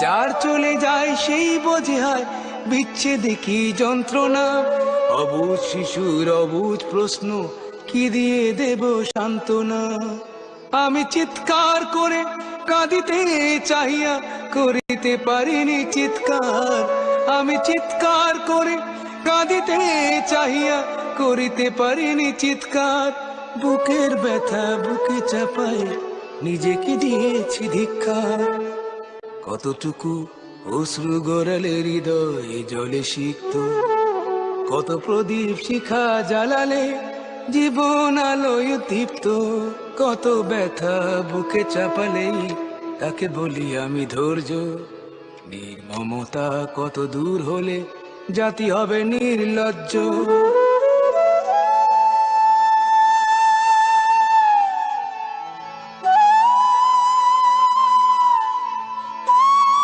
যার চলে যায় সেই বোঝে হয় বিচ্ছেদে কি যন্ত্রণা। অবুঝ শিশুর অবুঝ প্রশ্ন, কি দিয়ে দেব সান্ত্বনা। আমি চিৎকার করে কাঁদিতে চাহিয়া করিতে পারিনি চিৎকার। আমি চিৎকার করে কাঁদিতে চাহিয়া করিতে পারিনি চিৎকার। বুকের ব্যথা বুকে চাপায় নিজেকে দিয়েছি ধিক্কার। কতটুকু অশ্রু গড়ালে হৃদয় জলে সিক্ত, কত প্রদীপ শিখা জ্বালালে জীবন আলোয় দীপ্ত। কত ব্যথা বুকে চাপালেই তাকে বলি আমি ধৈর্য। নির্মমতা কত দূর হলে জাতি হবে নির্লজ্জ।